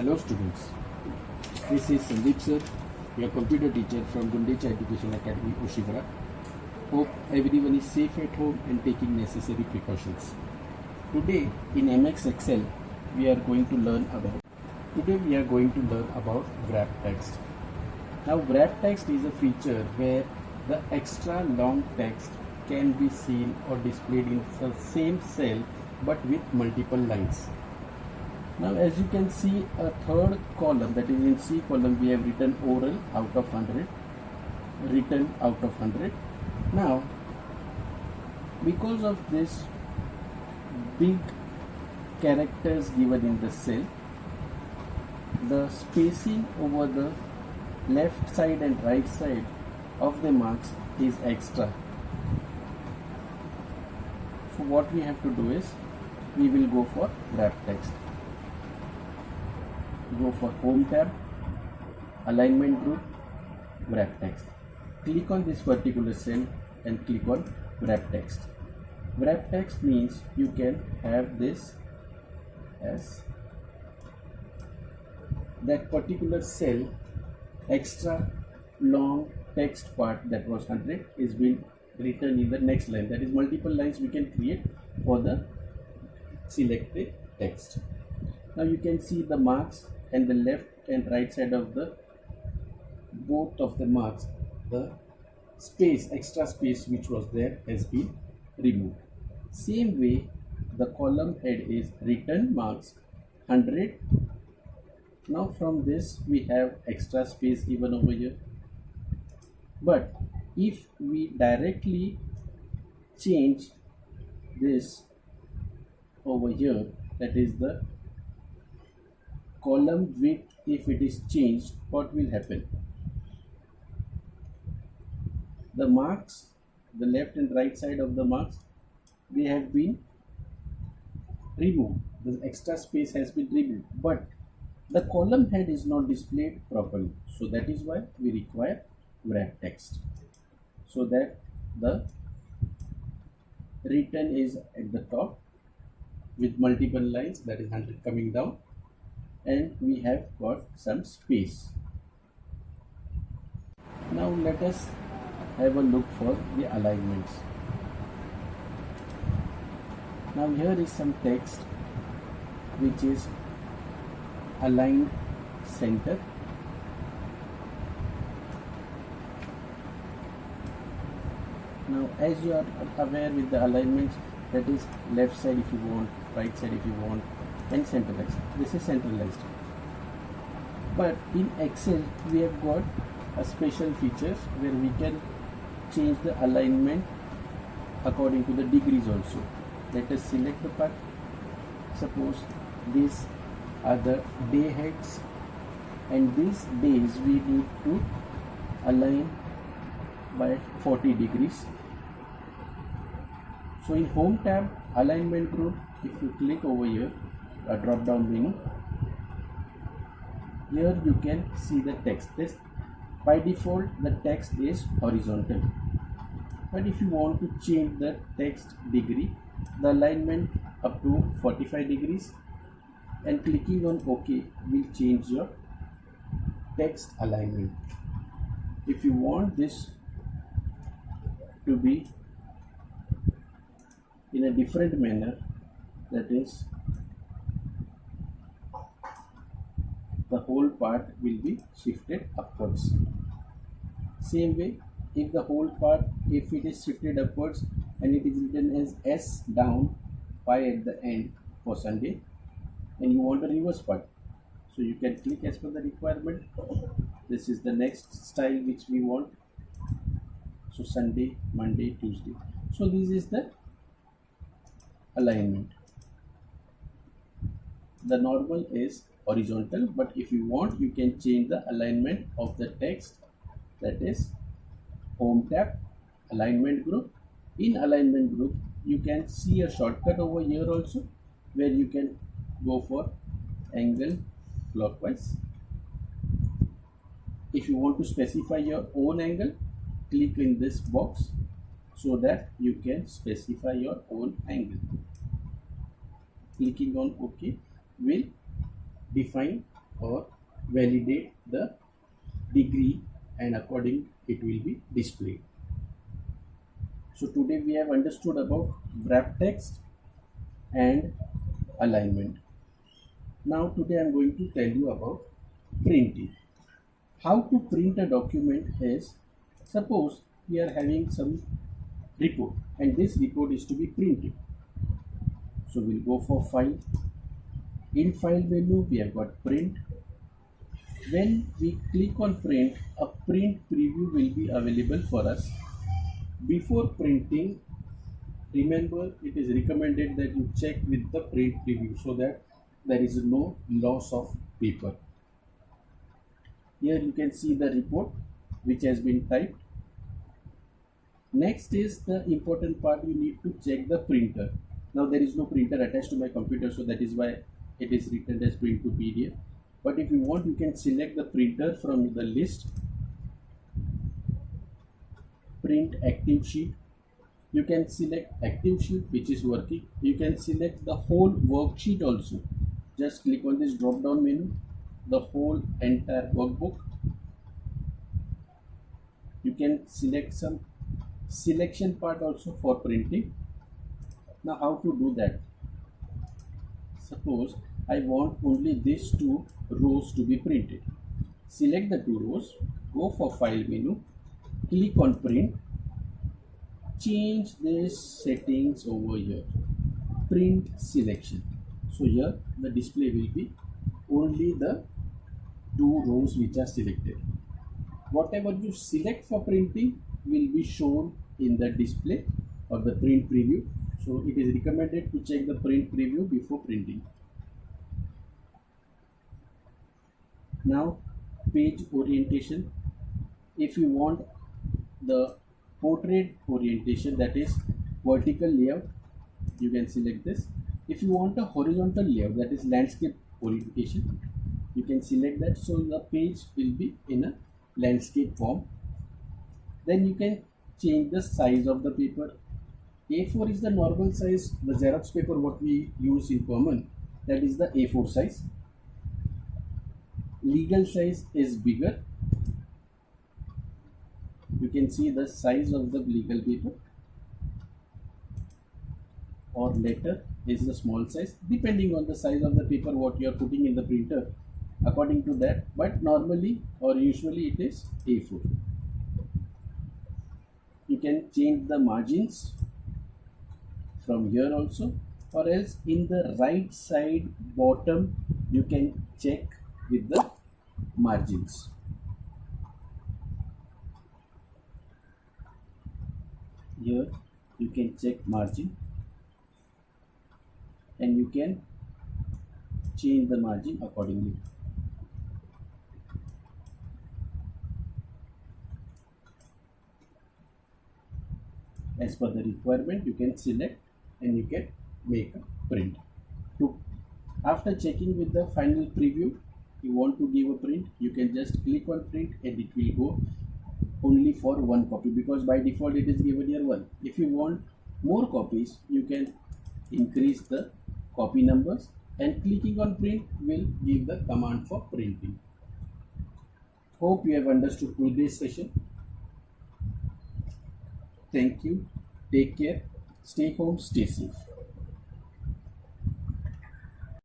Hello students, this is Sandeep sir, your computer teacher from Gundecha Education Academy, Oshigara. Hope everyone is safe at home and taking necessary precautions. Today in MX Excel we are going to learn about wrap text. Now wrap text is a feature where the extra long text can be seen or displayed in the same cell but with multiple lines. Now as you can see, a third column, that is in C column, we have written oral out of 100, written out of 100. Now because of this big characters given in the cell, the spacing over the left side and right side of the marks is extra. So what we have to do is, we will go for wrap text. Go for Home tab, Alignment Group, Wrap Text. Click on this particular cell and click on Wrap Text. Wrap Text means you can have this as that particular cell, extra long text part that was 100 is being written in the next line. That is, multiple lines we can create for the selected text. Now you can see the marks and the left and right side of the both of the marks, the space, extra space which was there has been removed. Same way, the column head is written marks 100. Now from this we have extra space given over here. But if we directly change this over here, that is the column width, if it is changed, what will happen? The marks, the left and right side of the marks, they have been removed. The extra space has been removed, but the column head is not displayed properly. So that is why we require wrap text, so that the written is at the top with multiple lines, that is 100 coming down, and we have got some space. Now let us have a look for the alignments. Now here is some text which is aligned center. Now as you are aware with the alignments, that is left side if you want, right side if you want, and centralized. This is centralized. But in Excel we have got a special features where we can change the alignment according to the degrees also. Let us select the part. Suppose these are the day heads, and these days we need to align by 40 degrees. So in Home tab, Alignment Group, if you click over here, a drop down menu, here you can see the text. This by default the text is horizontal, but if you want to change the text degree, the alignment up to 45 degrees, and clicking on OK will change your text alignment. If you want this to be in a different manner, that is, the whole part will be shifted upwards. Same way, if the whole part, if it is shifted upwards and it is written as S down, Y at the end for Sunday, and you want a reverse part, so you can click as per the requirement. This is the next style which we want. So Sunday, Monday, Tuesday. So this is the alignment. The normal is horizontal, but if you want, you can change the alignment of the text. That is Home tab, Alignment Group. In Alignment Group you can see a shortcut over here also, where you can go for angle clockwise. If you want to specify your own angle, click in this box so that you can specify your own angle. Clicking on OK will define or validate the degree, and according it will be displayed. So today we have understood about wrap text and alignment. Now today I am going to tell you about printing. How to print a document is, suppose we are having some report and this report is to be printed. So we'll go for file. In file menu we have got print. When we click on print, a print preview will be available for us. Before printing, remember it is recommended that you check with the print preview so that there is no loss of paper. Here you can see the report which has been typed. Next is the important part, you need to check the printer. Now there is no printer attached to my computer, so that is why it is written as print to PDF. But if you want, you can select the printer from the list. Print active sheet. You can select active sheet which is working. You can select the whole worksheet also. Just click on this drop down menu, the whole entire workbook. You can select some selection part also for printing. Now how to do that? Suppose I want only these 2 rows to be printed. Select the 2 rows, go for file menu, click on print, change these settings over here, print selection. So here the display will be only the 2 rows which are selected. Whatever you select for printing will be shown in the display or the print preview. So it is recommended to check the print preview before printing. Now page orientation. If you want the portrait orientation, that is vertical layout, you can select this. If you want a horizontal layout, that is landscape orientation, you can select that. So the page will be in a landscape form. Then you can change the size of the paper. A4 is the normal size, the Xerox paper what we use in common, that is the A4 size. Legal size is bigger. You can see the size of the legal paper, or letter is the small size, depending on the size of the paper what you are putting in the printer, according to that, but normally or usually it is A4. You can change the margins from here also, or else in the right side bottom you can check with the margins. Here you can check margin and you can change the margin accordingly. As per the requirement you can select and you can make a print. After checking with the final preview, you want to give a print, you can just click on print and it will go only for 1 copy, because by default it is given here 1. If you want more copies, you can increase the copy numbers, and clicking on print will give the command for printing. Hope you have understood today's session. Thank you. Take care. Stay home. Stay safe.